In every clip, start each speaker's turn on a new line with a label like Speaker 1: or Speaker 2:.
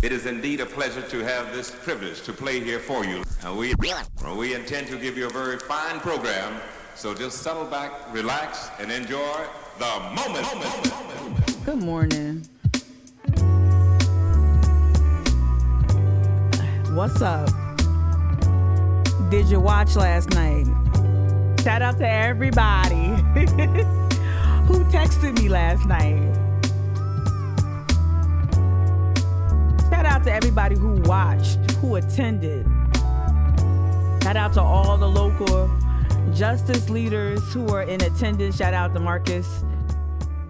Speaker 1: It is indeed a pleasure to have this privilege to play here for you. We intend to give you a very fine program, so just settle back, relax, and enjoy the moment.
Speaker 2: Good morning. What's up? Did you watch last night? Shout out to everybody who texted me last night. Shout out to everybody who watched, who attended. Shout out to all the local justice leaders who were in attendance. Shout out to Marcus,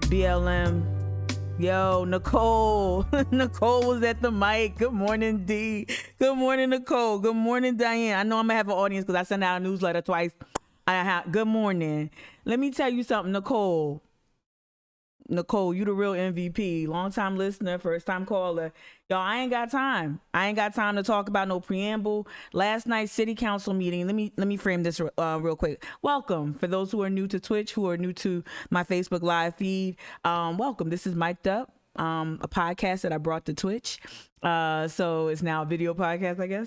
Speaker 2: BLM. Yo, Nicole. Nicole was at the mic. Good morning, D. Good morning, Nicole. Good morning, Diane. I know I'm going to have an audience because I sent out a newsletter twice. Good morning. Let me tell you something, Nicole. Nicole, you the real MVP. Long time listener, first time caller. Y'all, I ain't got time. I ain't got time to talk about no preamble. Last night's city council meeting. Let me frame this real quick. Welcome for those who are new to Twitch, who are new to my Facebook live feed. Welcome. This is Mic'd Up, a podcast that I brought to Twitch. So it's now a video podcast, I guess.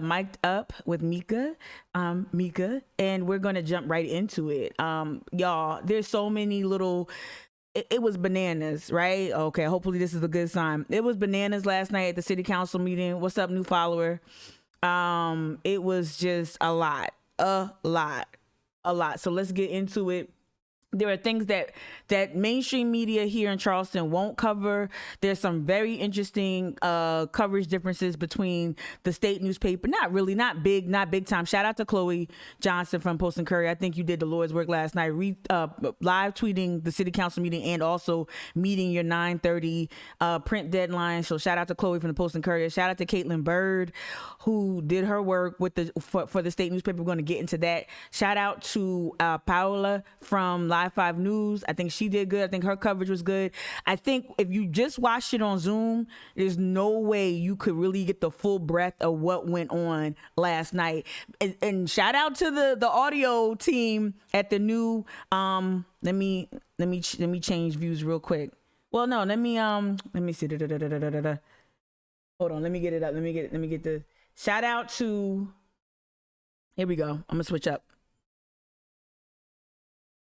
Speaker 2: Mic'd Up with Mika, and we're gonna jump right into it. Y'all, there's so many little. It was bananas, right? Okay, hopefully this is a good sign. It was bananas last night at the city council meeting. What's up, new follower? It was just a lot. So let's get into it. There are things that mainstream media here in Charleston won't cover. There's some very interesting coverage differences between the state newspaper. Not big time. Shout out to Chloe Johnson from Post and Courier. I think you did the Lord's work last night, live tweeting the city council meeting and also meeting your 9:30 print deadline. So shout out to Chloe from the Post and Courier. Shout out to Caitlin Bird, who did her work with for the state newspaper. We're going to get into that. Shout out to Paola from Live 5 News. I think she did good. I think her coverage was good. I think if you just watched it on Zoom, there's no way you could really get the full breadth of what went on last night. And shout out to the audio team at the new let me change views real quick. Well, no, let me see. Hold on, let me get it up. Let me get the shout out to. Here we go. I'm gonna switch up.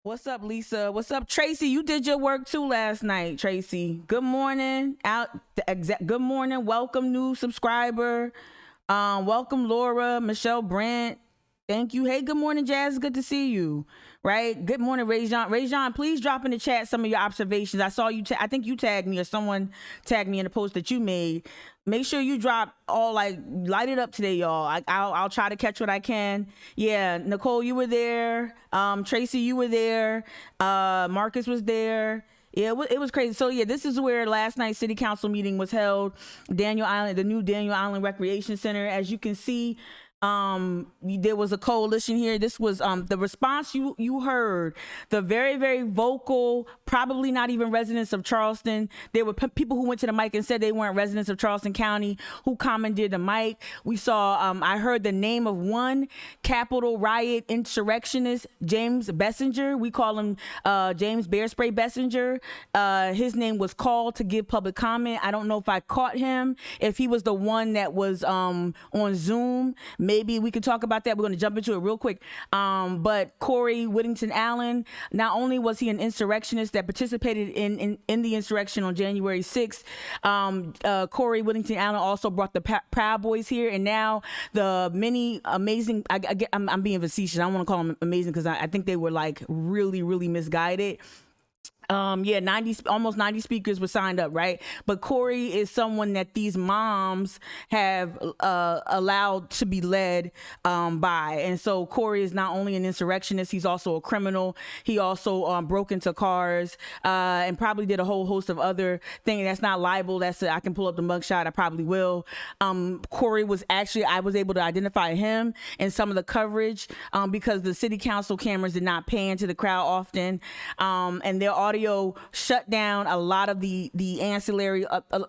Speaker 2: What's up, Lisa? What's up, Tracy? You did your work too last night, Tracy. Good morning. Good morning. Welcome, new subscriber. Welcome, Laura, Michelle Brandt. Thank you. Hey, good morning, Jazz. Good to see you. Right. Good morning, Rajon. Rajon, please drop in the chat some of your observations. I saw you. I think you tagged me or someone tagged me in the post that you made. Make sure you drop light it up today, y'all. I'll try to catch what I can. Yeah, Nicole, you were there. Tracy, you were there. Marcus was there. Yeah, it was crazy. So yeah, this is where last night's city council meeting was held. Daniel Island, the new Daniel Island Recreation Center. As you can see, there was a coalition here. This was the response you heard, the very, very vocal, probably not even residents of Charleston. There were people who went to the mic and said they weren't residents of Charleston County who commandeered the mic. We saw, I heard the name of one Capitol riot insurrectionist, James Bessinger. We call him James Bear Spray Bessinger. His name was called to give public comment. I don't know if I caught him, if he was the one that was on Zoom. Maybe we could talk about that. We're going to jump into it real quick. But Corey Whittington Allen, not only was he an insurrectionist that participated in the insurrection on January 6th, Corey Whittington Allen also brought the Proud Boys here. And now the many amazing, I'm being facetious. I don't want to call them amazing because I think they were like really, really misguided. Almost 90 speakers were signed up, right? But Corey is someone that these moms have allowed to be led by. And so Corey is not only an insurrectionist, he's also a criminal. He also broke into cars and probably did a whole host of other things. That's not libel. I can pull up the mugshot. I probably will. Corey was actually, I was able to identify him in some of the coverage because the city council cameras did not pan to the crowd often. And their audio shut down a lot of the ancillary, the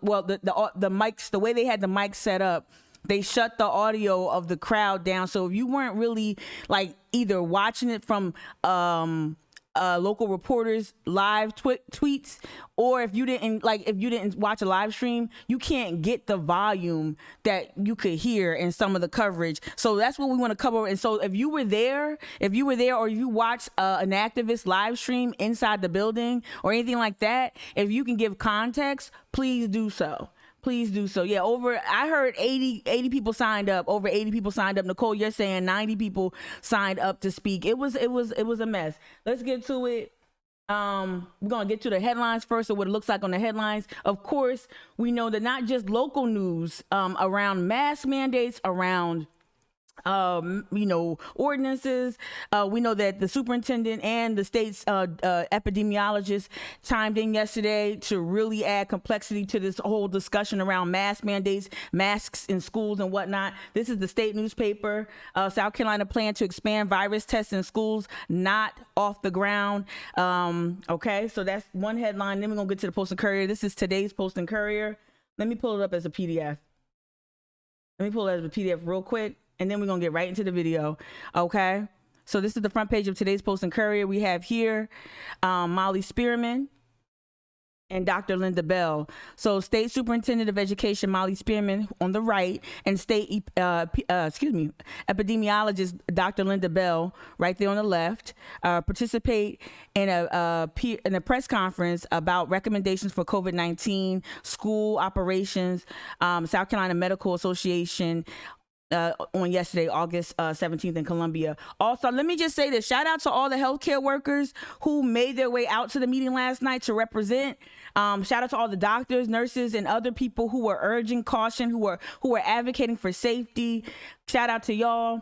Speaker 2: mics, the way they had the mics set up, they shut the audio of the crowd down. So if you weren't really like either watching it from local reporters live tweets, or if you didn't watch a live stream, you can't get the volume that you could hear in some of the coverage. So that's what we want to cover. And so if you were there, or if you watched an activist live stream inside the building or anything like that, if you can give context, please do so. Please do so. Yeah, I heard 80 people signed up. Over 80 people signed up. Nicole, you're saying 90 people signed up to speak. It was a mess. Let's get to it. We're gonna get to the headlines first, or what it looks like on the headlines. Of course, we know that not just local news around mask mandates, around ordinances. We know that the superintendent and the state's epidemiologist chimed in yesterday to really add complexity to this whole discussion around mask mandates, masks in schools and whatnot. This is the state newspaper. South Carolina plan to expand virus tests in schools, not off the ground. Okay, so that's one headline. Then we're gonna get to the Post and Courier. This is today's Post and Courier. Let me pull it up as a PDF. Real quick. And then we're going to get right into the video. Okay. So this is the front page of today's Post and Courier. We have here Molly Spearman and Dr. Linda Bell. So State Superintendent of Education Molly Spearman on the right, and State epidemiologist Dr. Linda Bell right there on the left participate in a press conference about recommendations for COVID-19 school operations. South Carolina Medical Association on yesterday, August 17th in Columbia. Also, let me just say this. Shout out to all the healthcare workers who made their way out to the meeting last night to represent. Shout out to all the doctors, nurses, and other people who were urging caution, who were advocating for safety. Shout out to y'all.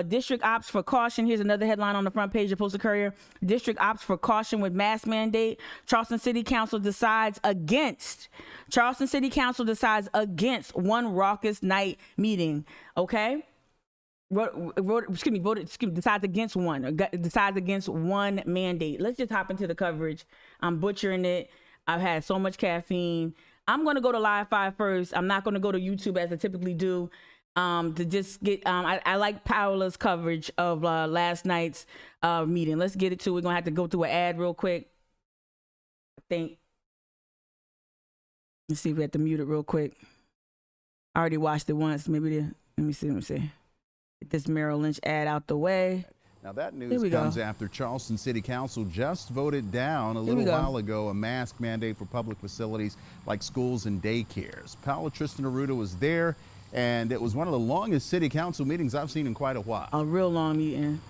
Speaker 2: District opts for caution. Here's another headline on the front page of Post and Courier. District opts for caution with mask mandate. Charleston City Council decides against one raucous night meeting. Okay. Decides against one mandate. Let's just hop into the coverage. I'm butchering it. I've had so much caffeine. I'm going to go to Live 5 first. I'm not going to go to YouTube as I typically do. To just get, I like Paola's coverage of last night's meeting. Let's get it to. We're gonna have to go through an ad real quick. I think. Let's see if we have to mute it real quick. I already watched it once. Let me see. Get this Merrill Lynch ad out the way.
Speaker 3: Now that news comes after Charleston City Council just voted down a little while ago a mask mandate for public facilities like schools and daycares. Paola Tristan Arruda was there. And it was one of the longest city council meetings I've seen in quite a while.
Speaker 2: A real long meeting.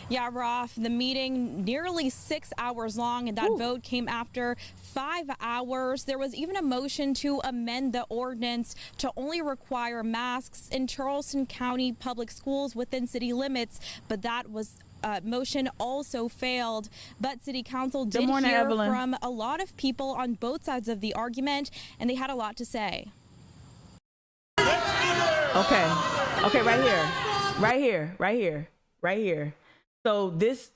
Speaker 4: Yeah, Raf, the meeting nearly 6 hours long, and that vote came after 5 hours. There was even a motion to amend the ordinance to only require masks in Charleston County public schools within city limits, but that was motion also failed. But City Council did hear from a lot of people on both sides of the argument, and they had a lot to say.
Speaker 2: Okay, right here. So this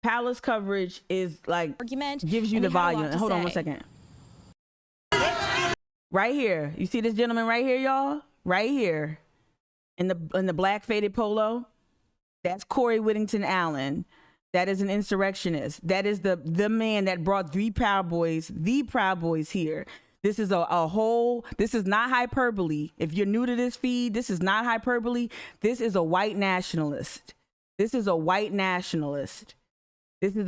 Speaker 2: Paola's coverage is like gives you the volume. Hold on one second. Right here, you see this gentleman right here, y'all. Right here, in the black faded polo. That's Corey Whittington Allen. That is an insurrectionist. That is the man that brought the Proud Boys here. This is this is not hyperbole. If you're new to this feed, this is not hyperbole. This is a white nationalist. This is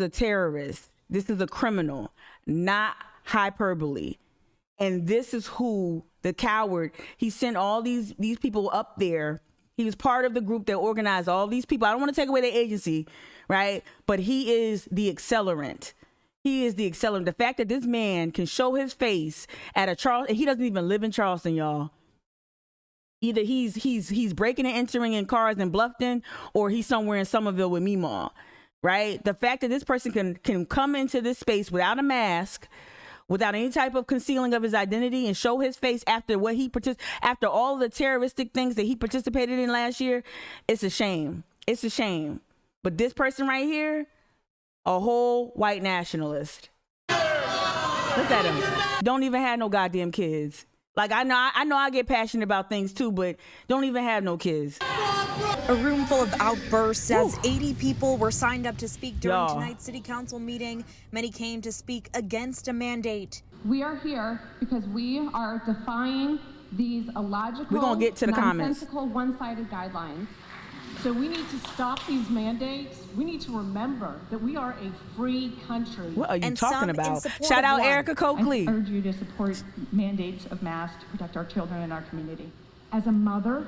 Speaker 2: a terrorist. This is a criminal, not hyperbole. And this is who the coward, he sent all these people up there. He was part of the group that organized all these people. I don't want to take away their agency, right? But he is the accelerant. The fact that this man can show his face at a Charleston, he doesn't even live in Charleston, y'all. Either he's breaking and entering in cars in Bluffton, or he's somewhere in Somerville with Meemaw, right? The fact that this person can come into this space without a mask, without any type of concealing of his identity, and show his face after after all the terroristic things that he participated in last year, it's a shame. It's a shame. But this person right here, a whole white nationalist. Look at him. Don't even have no goddamn kids. Like, I know I get passionate about things too, but don't even have no kids.
Speaker 5: A room full of outbursts as 80 people were signed up to speak during tonight's city council meeting. Many came to speak against a mandate.
Speaker 6: We are here because we are defying these illogical,
Speaker 2: we're gonna get to the
Speaker 6: nonsensical, one-sided guidelines. So we need to stop these mandates. We need to remember that we are a free country.
Speaker 2: What are you talking about? Shout out Erica Coakley.
Speaker 6: I urge you to support mandates of masks to protect our children and our community. As a mother,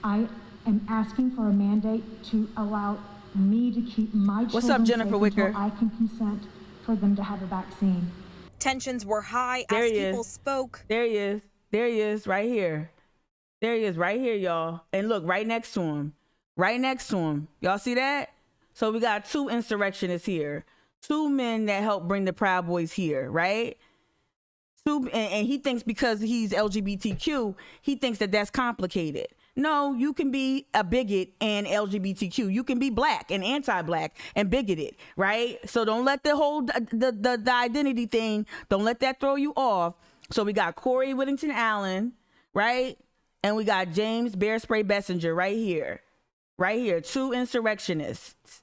Speaker 6: I am asking for a mandate to allow me to keep my children
Speaker 2: What's up, Jennifer Wicker?
Speaker 6: until I can consent for them to have a vaccine.
Speaker 5: Tensions were high as people spoke.
Speaker 2: There he is. There he is, right here. There he is, right here, y'all. And look, right next to him. Right next to him. Y'all see that? So we got 2 insurrectionists here. 2 men that helped bring the Proud Boys here, right? And he thinks because he's LGBTQ, he thinks that that's complicated. No, you can be a bigot and LGBTQ. You can be black and anti-black and bigoted, right? So don't let the whole the identity thing, don't let that throw you off. So we got Corey Whittington Allen, right? And we got James Bear Spray Bessinger right here. Right here. 2 insurrectionists.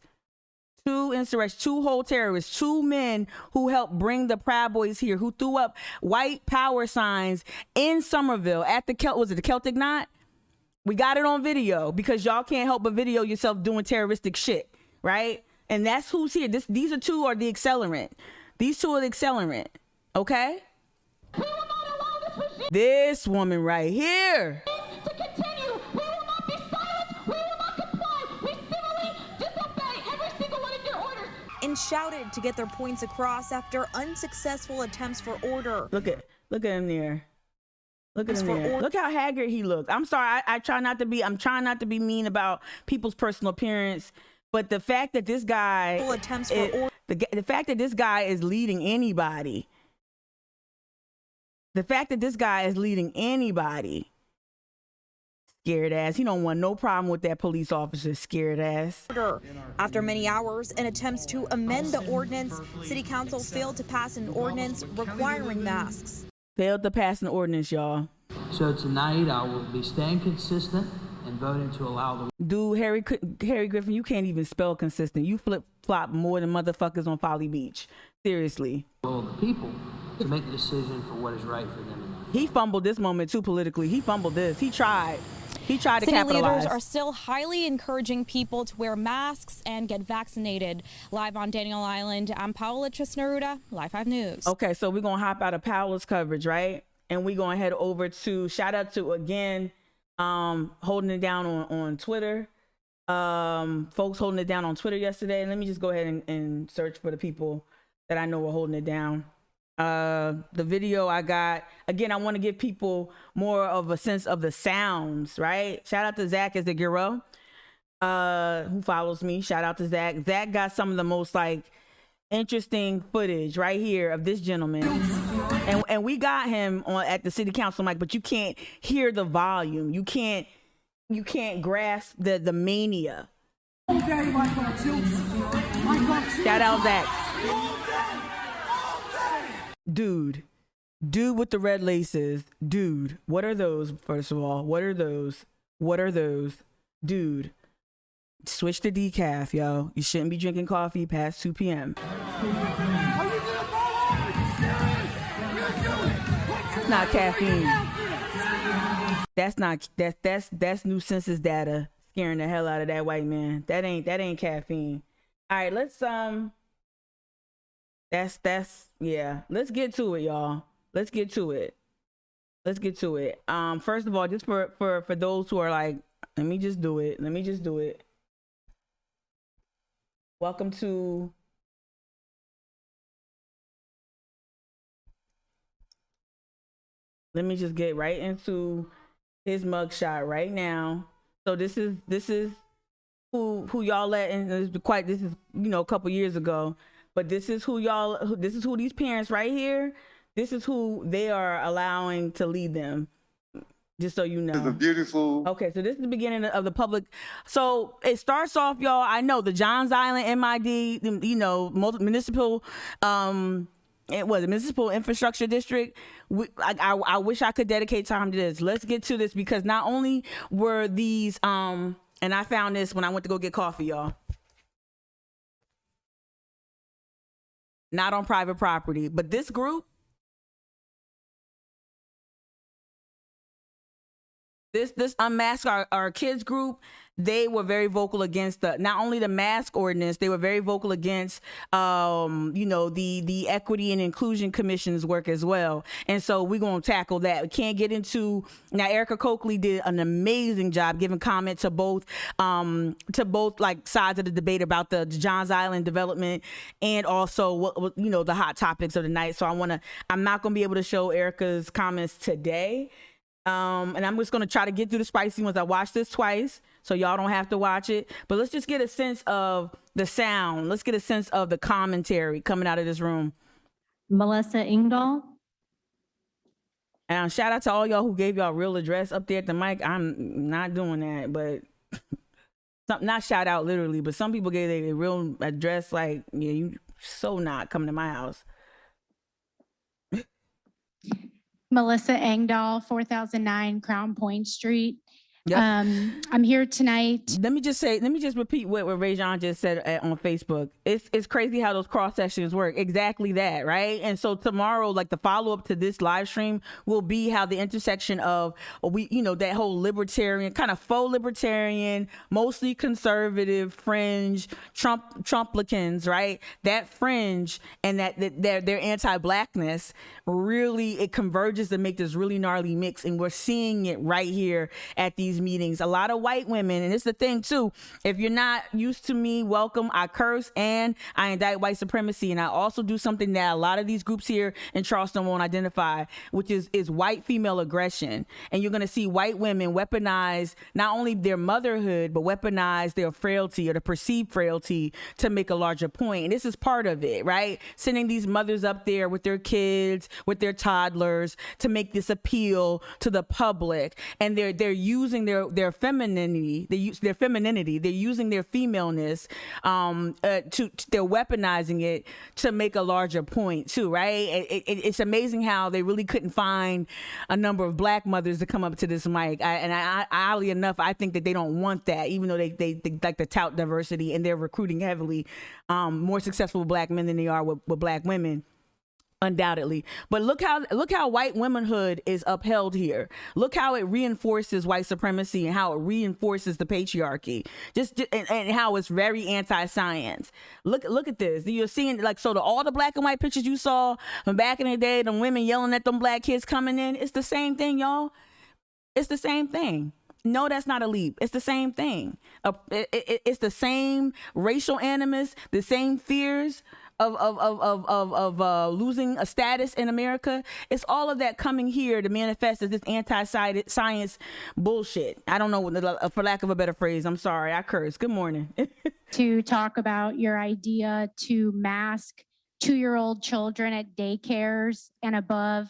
Speaker 2: 2 whole terrorists, 2 men who helped bring the Proud Boys here, who threw up white power signs in Somerville at the Celtic Knot? We got it on video because y'all can't help but video yourself doing terroristic shit, right? And that's who's here. These are 2 are the accelerant. These 2 are the accelerant, okay?
Speaker 6: We will not allow this regime
Speaker 2: this woman right here.
Speaker 6: to continue. We will not be silent. We will not comply. We civilly disobey every single one of your orders.
Speaker 5: And shouted to get their points across after unsuccessful attempts for order.
Speaker 2: Look at him there. Look at him there. Look how haggard he looks. I'm sorry. I'm trying not to be mean about people's personal appearance, but the fact that this guy the fact that this guy is leading anybody. The fact that this guy is leading anybody. Scared ass. He don't want no problem with that police officer. Scared ass.
Speaker 5: After many hours and attempts to amend the ordinance, City Council failed to pass an ordinance requiring masks.
Speaker 2: Failed to pass an ordinance, y'all.
Speaker 7: So tonight I will be staying consistent and voting to allow the...
Speaker 2: Dude, Harry Griffin, you can't even spell consistent. You flip-flop more than motherfuckers on Folly Beach. Seriously.
Speaker 7: ...will of the people to make the decision for what is right for them.
Speaker 2: He fumbled this moment too politically. He fumbled this. He tried to capitalize.
Speaker 4: City leaders are still highly encouraging people to wear masks and get vaccinated. Live on Daniel Island, I'm Paola Trisnaruda, Live 5 News.
Speaker 2: Okay, so we're going to hop out of Paola's coverage, right? And we're going to head over to, shout out to, again, holding it down on Twitter. Folks holding it down on Twitter yesterday. Let me just go ahead and search for the people that I know are holding it down. The video I got, again, I want to give people more of a sense of the sounds, right? Shout out to Zach Ezeguro, who follows me. Shout out to Zach. Zach got some of the most interesting footage right here of this gentleman. And we got him at the city council mic, but you can't hear the volume. You can't grasp the mania. Shout out Zach. Dude with the red laces. Dude, what are those? First of all, what are those? Dude, switch to decaf, yo. You shouldn't be drinking coffee past 2 p.m. That's not caffeine. That's new census data scaring the hell out of that white man. That ain't caffeine. All right, let's yeah. Let's get to it, y'all. Let's get to it. First of all, just for those who are like, let me just do it. Welcome to let me just get right into his mugshot right now. So this is who y'all let in. This is a couple years ago. But this is who these parents right here, this is who they are allowing to lead them. Just so you know.
Speaker 8: It's a beautiful.
Speaker 2: Okay, so this is the beginning of the public. So it starts off, y'all. I know the Johns Island MID, municipal it was a municipal infrastructure district. I wish I could dedicate time to this. Let's get to this, because not only were these, and I found this when I went to go get coffee, y'all. Not on private property, but this group, this Unmask Our Kids group, they were very vocal against not only the mask ordinance, they were very vocal against, the Equity and Inclusion Commission's work as well. And so we're going to tackle that. We can't get into, now Erica Coakley did an amazing job giving comment to both like sides of the debate about the Johns Island development and also what the hot topics of the night. So I'm not going to be able to show Erica's comments today. And I'm just going to try to get through the spicy ones. I watched this twice, so y'all don't have to watch it. But let's just get a sense of the sound. Let's get a sense of the commentary coming out of this room.
Speaker 8: Melissa Engdahl.
Speaker 2: And shout out to all y'all who gave y'all real address up there at the mic. I'm not doing that, but not shout out literally, but some people gave their real address. Like, yeah, you so not coming to my house.
Speaker 8: Melissa Engdahl, 4009 Crown Point Street.
Speaker 2: Yep.
Speaker 8: I'm here tonight.
Speaker 2: Let me just repeat what Rajon just said on Facebook. It's crazy how those cross sections work. Exactly that, right? And so tomorrow, like the follow up to this live stream will be how the intersection of that whole libertarian, kind of faux libertarian, mostly conservative fringe, Trumplicans, right? That fringe and that their anti-blackness really, it converges to make this really gnarly mix, and we're seeing it right here at these meetings. A lot of white women, and it's the thing too, if you're not used to me, welcome. I curse and I indict white supremacy, and I also do something that a lot of these groups here in Charleston won't identify, which is white female aggression. And you're going to see white women weaponize not only their motherhood, but weaponize their frailty or the perceived frailty to make a larger point. And this is part of it, right? Sending these mothers up there with their kids, with their toddlers, to make this appeal to the public. And they're using their femininity, they're using their femaleness, they're weaponizing it to make a larger point too, right? It's amazing how they really couldn't find a number of black mothers to come up to this mic. Oddly enough, I think that they don't want that, even though they like to tout diversity, and they're recruiting heavily more successful black men than they are with black women. Undoubtedly. But look how white womanhood is upheld here. Look how it reinforces white supremacy and how it reinforces the patriarchy. And how it's very anti-science. Look at this. You're seeing all the black and white pictures you saw from back in the day, them women yelling at them black kids coming in. It's the same thing, y'all. It's the same thing. No, that's not a leap. It's the same thing. It's the same racial animus, the same fears of losing a status in America. It's all of that coming here to manifest as this anti-science bullshit. I don't know, for lack of a better phrase. I'm sorry, I curse. Good morning.
Speaker 8: To talk about your idea to mask 2-year-old children at daycares and above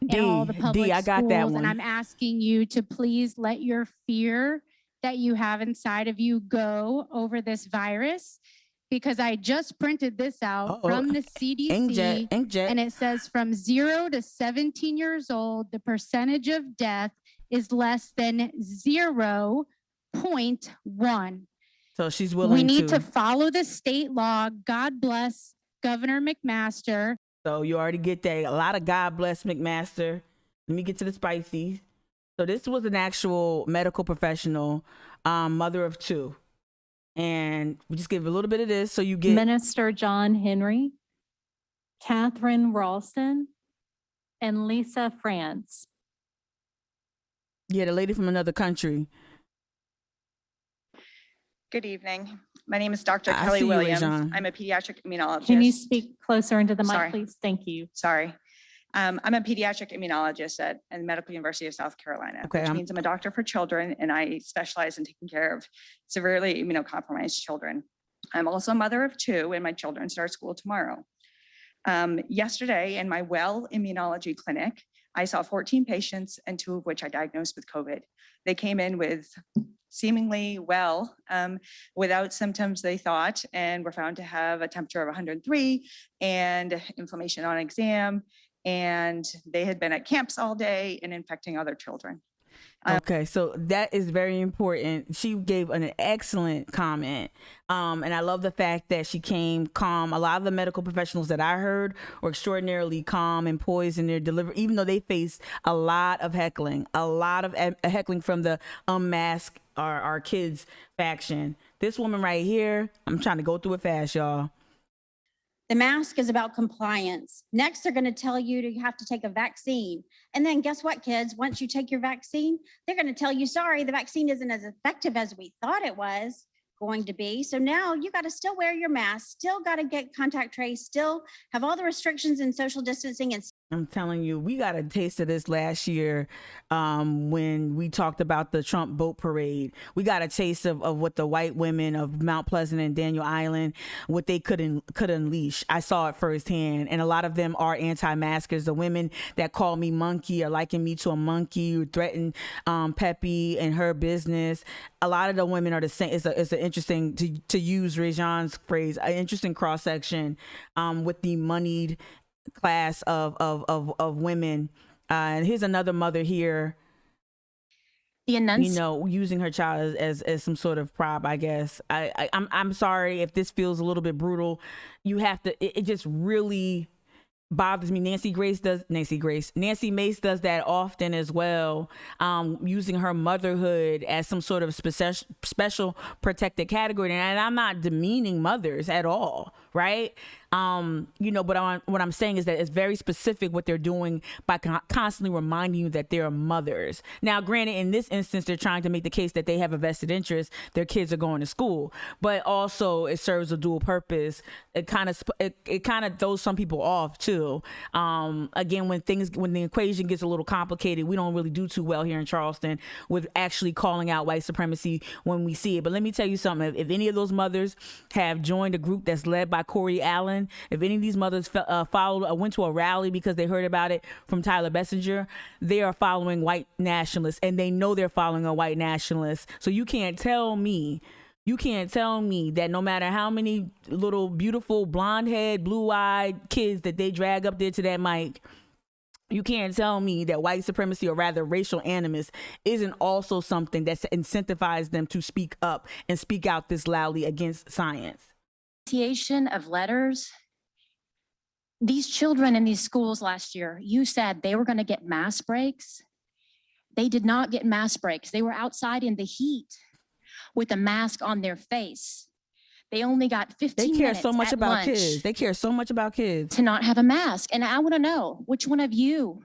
Speaker 8: in all the public schools. I got that one. And I'm asking you to please let your fear that you have inside of you go over this virus. Because I just printed this out from the CDC, inkjet. And it says from 0 to 17 years old, the percentage of death is less than 0.1.
Speaker 2: So she's willing to.
Speaker 8: We need to follow the state law. God bless Governor McMaster.
Speaker 2: So you already get that. A lot of God bless McMaster. Let me get to the spicy. So this was an actual medical professional, mother of 2. And we just give a little bit of this so you get
Speaker 9: Minister John Henry, Catherine Ralston, and Lisa France.
Speaker 2: Yeah, the lady from another country.
Speaker 10: Good evening. My name is Dr. Kelly Williams. I'm a pediatric immunologist.
Speaker 9: Can you speak closer into the mic, please? Thank you.
Speaker 10: Sorry. I'm a pediatric immunologist at the Medical University of South Carolina, which means I'm a doctor for children, and I specialize in taking care of severely immunocompromised children. I'm also a mother of 2, and my children start school tomorrow. Yesterday in my Well Immunology Clinic, I saw 14 patients, and 2 of which I diagnosed with COVID. They came in with seemingly well, without symptoms, they thought, and were found to have a temperature of 103 and inflammation on exam. And they had been at camps all day and infecting other children.
Speaker 2: Okay, so that is very important. She gave an excellent comment. And I love the fact that she came calm. A lot of the medical professionals that I heard were extraordinarily calm and poised in their delivery, even though they faced a lot of heckling from the unmasked our kids faction. This woman right here, I'm trying to go through it fast, y'all.
Speaker 11: The mask is about compliance. Next, they're going to tell you you have to take a vaccine. And then guess what, kids? Once you take your vaccine, they're going to tell you, sorry, the vaccine isn't as effective as we thought it was going to be. So now you got to still wear your mask, still got to get contact trace, still have all the restrictions and social distancing. And
Speaker 2: I'm telling you, we got a taste of this last year when we talked about the Trump boat parade. We got a taste of what the white women of Mount Pleasant and Daniel Island, what they could unleash. I saw it firsthand, and a lot of them are anti-maskers. The women that call me monkey or liken me to a monkey, who threaten Pepe and her business. A lot of the women are the same. It's an interesting, to use Rejan's phrase, an interesting cross section with the moneyed class of women. And here's another mother here, using her child as some sort of prop, I guess. I'm sorry if this feels a little bit brutal. You have to, it just really bothers me. Nancy Mace does that often as well, using her motherhood as some sort of special protected category. And I'm not demeaning mothers at all, right? But what I'm saying is that it's very specific what they're doing by constantly reminding you that they're mothers. Now, granted, in this instance, they're trying to make the case that they have a vested interest. Their kids are going to school, but also it serves a dual purpose. It kind of throws some people off too. Again, when the equation gets a little complicated, we don't really do too well here in Charleston with actually calling out white supremacy when we see it. But let me tell you something. If any of those mothers have joined a group that's led by Corey Allen, if any of these mothers went to a rally because they heard about it from Tyler Bessinger, they are following white nationalists, and they know they're following a white nationalist. So you can't tell me that no matter how many little beautiful blonde-haired, blue-eyed kids that they drag up there to that mic, you can't tell me that white supremacy, or rather racial animus, isn't also something that's incentivized them to speak up and speak out this loudly against science.
Speaker 12: Of letters. These children in these schools last year, you said they were going to get mask breaks. They did not get mask breaks. They were outside in the heat with a mask on their face. They only got 15 minutes. They care so much about kids. They care so much about kids to not have a mask. And I want to know, which one of you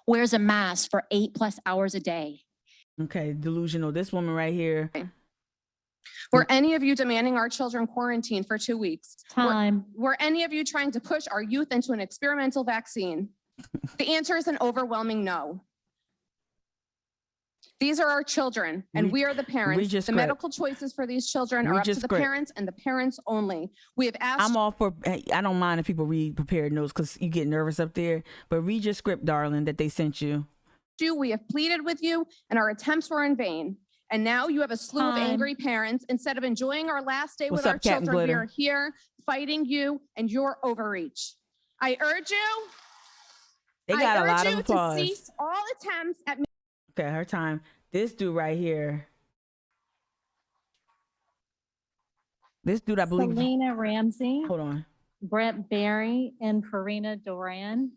Speaker 12: wears a mask for 8+ hours a day?
Speaker 2: Okay, delusional. This woman right here.
Speaker 13: Were any of you demanding our children quarantine for 2 weeks?
Speaker 9: Time.
Speaker 13: Were any of you trying to push our youth into an experimental vaccine? The answer is an overwhelming no. These are our children, and we are the parents. The medical choices for these children are up to the parents and the parents only. We have asked.
Speaker 2: I'm all for, I don't mind if people read prepared notes because you get nervous up there, but read your script, darling, that they sent you.
Speaker 13: We have pleaded with you, and our attempts were in vain. And now you have a slew of angry parents. Instead of enjoying our last day with our children, we are here fighting you and your overreach. I urge you.
Speaker 2: They got a lot of
Speaker 13: applause. To cease all attempts at.
Speaker 2: Okay, her time. This dude right here. This dude, I believe.
Speaker 9: Selena Ramsey.
Speaker 2: Hold on.
Speaker 9: Brett Barry and Farina Doran.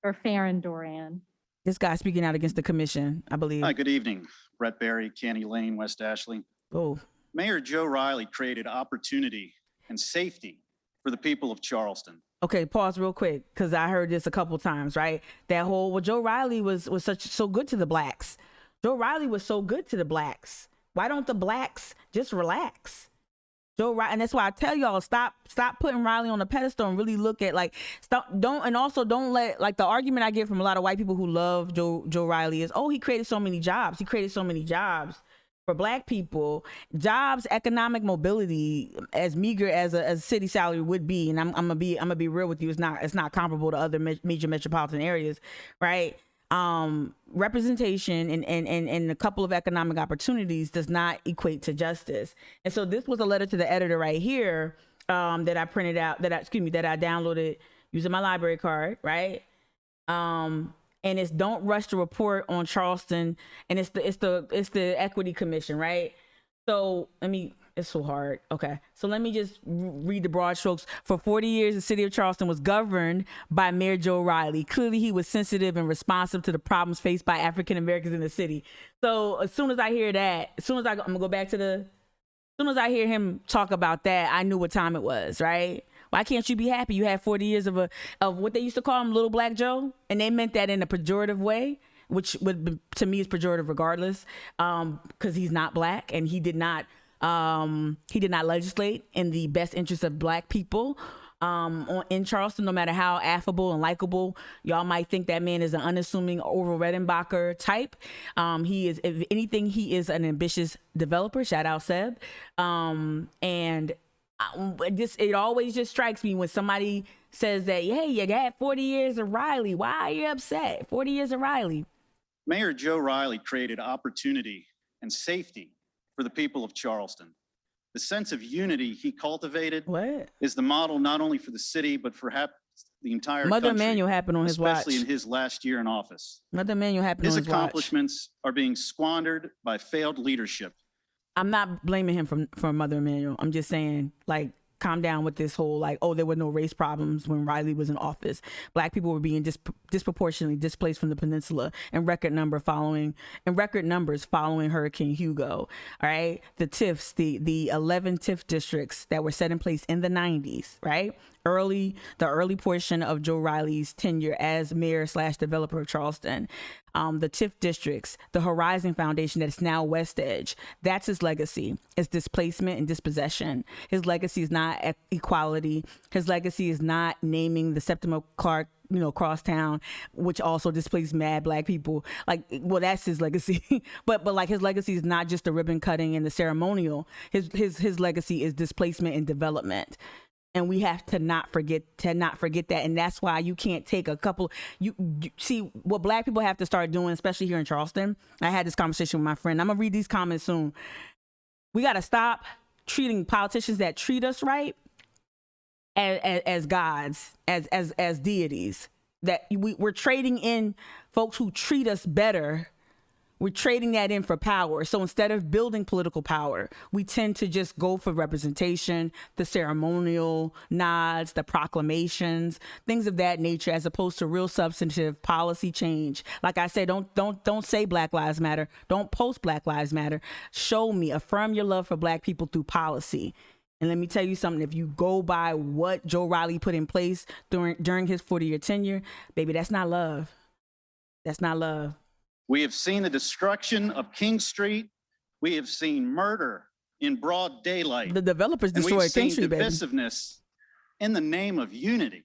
Speaker 9: Or Farron Doran.
Speaker 2: This guy speaking out against the commission, I believe.
Speaker 14: Hi, good evening. Brett Barry, Canny Lane, West Ashley.
Speaker 2: Oh.
Speaker 14: Mayor Joe Riley created opportunity and safety for the people of Charleston.
Speaker 2: Okay, pause real quick, because I heard this a couple times, right? That whole, well, Joe Riley was so good to the blacks. Joe Riley was so good to the blacks. Why don't the blacks just relax? Joe Riley, and that's why I tell y'all, stop putting Riley on a pedestal and really look at don't let, like, the argument I get from a lot of white people who love Joe Riley is, oh, he created so many jobs. He created so many jobs for black people. Jobs, economic mobility, as meager as a city salary would be, and I'm gonna be real with you, it's not comparable to other major metropolitan areas, right? representation and a couple of economic opportunities does not equate to justice. And so this was a letter to the editor right here, that I printed out, that I downloaded using my library card, right? And it's don't rush to report on Charleston, and it's the Equity Commission, right? So it's so hard. Okay, so let me just read the broad strokes. For 40 years, the city of Charleston was governed by Mayor Joe Riley. Clearly, he was sensitive and responsive to the problems faced by African Americans in the city. So as soon as I hear that, I'm gonna go back to as soon as I hear him talk about that, I knew what time it was, right? Why can't you be happy? You had 40 years of what they used to call him Little Black Joe, and they meant that in a pejorative way, which would to me is pejorative regardless, because he's not black and he did not legislate in the best interest of black people in Charleston. No matter how affable and likable y'all might think that man is, an unassuming Orville Redenbacher type, he is, if anything, he is an ambitious developer. Shout out Seb. It always just strikes me when somebody says that, hey, you got 40 years of Riley. Why are you upset? 40 years of Riley.
Speaker 14: Mayor Joe Riley created opportunity and safety for the people of Charleston. The sense of unity he cultivated is the model not only for the city, but for the entire
Speaker 2: Mother
Speaker 14: country,
Speaker 2: Emanuel happened on his watch.
Speaker 14: especially in his last year in office.
Speaker 2: Mother Emanuel happened on his watch.
Speaker 14: His accomplishments are being squandered by failed leadership.
Speaker 2: I'm not blaming him for Mother Emanuel. I'm just saying, like, calm down with this whole, like, oh, there were no race problems when Riley was in office. Black people were being disproportionately displaced from the peninsula in record numbers following Hurricane Hugo. All right, the TIFs, the 11 TIF districts that were set in place in the 90s, right? The early portion of Joe Riley's tenure as mayor/developer of Charleston, the TIF districts, the Horizon Foundation that's now West Edge, that's his legacy. It's displacement and dispossession. His legacy is not equality. His legacy is not naming the Septima Clark, crosstown, which also displaced mad black people. Like, well, that's his legacy. but like, his legacy is not just the ribbon cutting and the ceremonial. His legacy is displacement and development. And we have to not forget that. And that's why you can't take a couple. You see what black people have to start doing, especially here in Charleston. I had this conversation with my friend. I'm gonna read these comments soon. We got to stop treating politicians that treat us right as gods, as deities. That we're trading in folks who treat us better. We're trading that in for power. So instead of building political power, we tend to just go for representation, the ceremonial nods, the proclamations, things of that nature, as opposed to real substantive policy change. Like I said, don't say Black Lives Matter. Don't post Black Lives Matter. Show me, affirm your love for black people through policy. And let me tell you something, if you go by what Joe Riley put in place during his 40-year tenure, baby, that's not love. That's not love.
Speaker 14: We have seen the destruction of King Street. We have seen murder in broad daylight.
Speaker 2: The developers destroyed King Street, baby.
Speaker 14: We've seen divisiveness in the name of unity.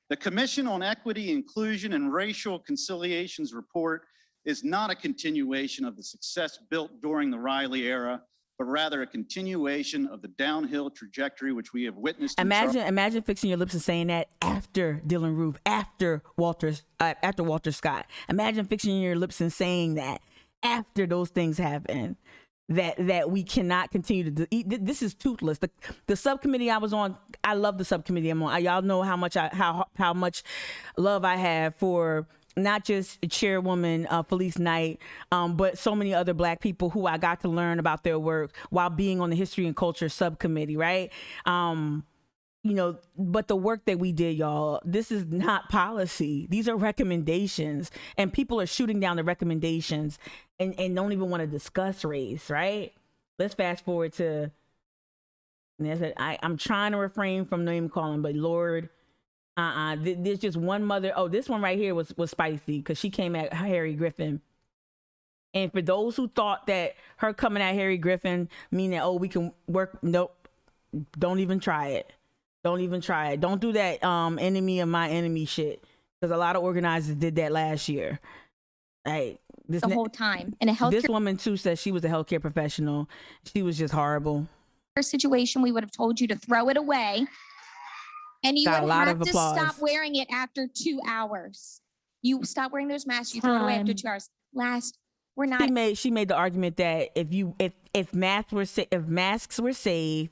Speaker 14: The Commission on Equity, Inclusion, and Racial Conciliation's report is not a continuation of the success built during the Riley era, but rather a continuation of the downhill trajectory which we have witnessed.
Speaker 2: Imagine fixing your lips and saying that after Dylan Roof, after Walter Scott. Imagine fixing your lips and saying that after those things happen. That we cannot continue to do. This is toothless. The subcommittee I was on, I love the subcommittee I'm on. Y'all know how much love I have for not just Chairwoman Felice Knight, but so many other black people who I got to learn about their work while being on the History and Culture subcommittee, right? But the work that we did, y'all, this is not policy. These are recommendations, and people are shooting down the recommendations and don't even want to discuss race, right? Let's fast forward to, I'm trying to refrain from name calling, but Lord, there's just one mother. Oh, this one right here was spicy because she came at Harry Griffin. And for those who thought that her coming at Harry Griffin mean that, oh, we can work, nope, don't even try it. Don't even try it. Don't do that enemy of my enemy shit, because a lot of organizers did that last year. Like
Speaker 15: the whole time. And
Speaker 2: this woman too said she was a healthcare professional. She was just horrible.
Speaker 15: Situation, we would have told you to throw it away. And you would have to stop wearing it after 2 hours. You stop wearing those masks, you throw it away after 2 hours. We're not.
Speaker 2: She made the argument that if masks were safe,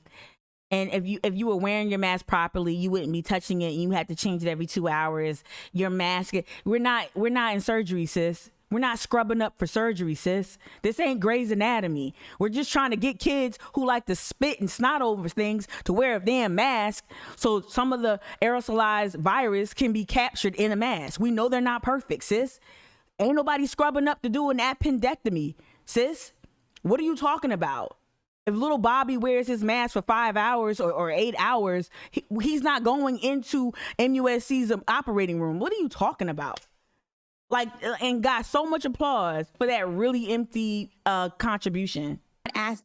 Speaker 2: and if you were wearing your mask properly, you wouldn't be touching it, and you had to change it every 2 hours. Your mask, we're not in surgery, sis. We're not scrubbing up for surgery, sis. This ain't Grey's Anatomy. We're just trying to get kids who like to spit and snot over things to wear a damn mask, so some of the aerosolized virus can be captured in a mask. We know they're not perfect, sis. Ain't nobody scrubbing up to do an appendectomy, sis. What are you talking about? If little Bobby wears his mask for 5 hours or 8 hours, he's not going into MUSC's operating room. What are you talking about? Like, and got so much applause for that really empty contribution.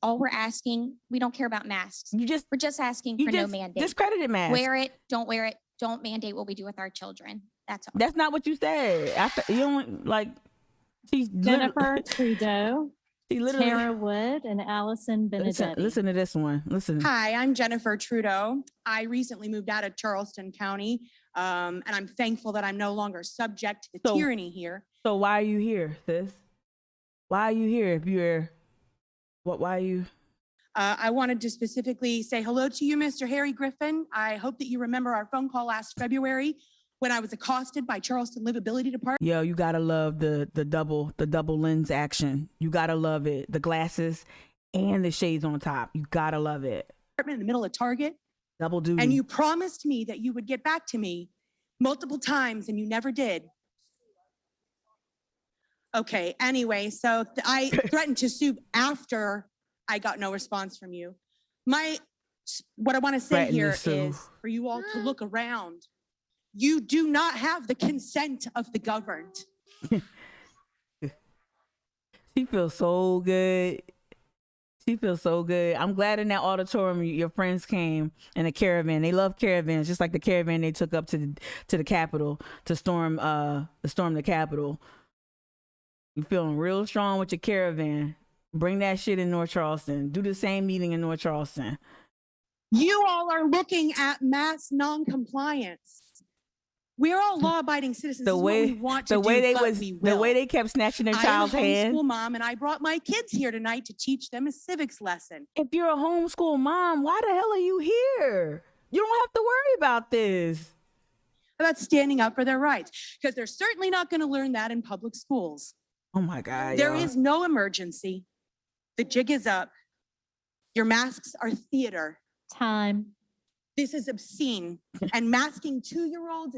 Speaker 15: All we're asking, we don't care about masks. We're just asking for no mandate.
Speaker 2: Discredited masks.
Speaker 15: Wear it, don't wear it. Don't mandate what we do with our children. That's all.
Speaker 2: That's not what you said. After you don't like. She's
Speaker 9: Jennifer Trudeau,
Speaker 2: she literally,
Speaker 9: Tara Wood, and Allison Benedetti.
Speaker 2: Listen to this one. Listen.
Speaker 16: Hi, I'm Jennifer Trudeau. I recently moved out of Charleston County, and I'm thankful that I'm no longer subject to the tyranny here.
Speaker 2: So why are you here, sis? Why are you here? If you're, why are you?
Speaker 16: I wanted to specifically say hello to you, Mr. Harry Griffin. I hope that you remember our phone call last February when I was accosted by Charleston Livability Department.
Speaker 2: Yo, you gotta love the double lens action. You gotta love it. The glasses and the shades on top. You gotta love it.
Speaker 16: In the middle of Target.
Speaker 2: Double duty.
Speaker 16: And you promised me that you would get back to me multiple times, and you never did. Okay, anyway, so I threatened to sue after I got no response from you. What I want to say here is for you all to look around. You do not have the consent of the governed.
Speaker 2: She feels so good. She feels so good. I'm glad in that auditorium your friends came in a caravan. They love caravans, just like the caravan they took up to the Capitol to storm the Capitol. You feeling real strong with your caravan. Bring that shit in North Charleston. Do the same meeting in North Charleston.
Speaker 16: You all are looking at mass non-compliance. We're all law-abiding citizens.
Speaker 2: The way they kept snatching their child's hand.
Speaker 16: I'm a homeschool mom, and I brought my kids here tonight to teach them a civics lesson.
Speaker 2: If you're a homeschool mom, why the hell are you here? You don't have to worry about this.
Speaker 16: About standing up for their rights, because they're certainly not going to learn that in public schools.
Speaker 2: Oh my God.
Speaker 16: There is no emergency. The jig is up. Your masks are theater.
Speaker 9: Time.
Speaker 16: This is obscene. And masking 2-year-olds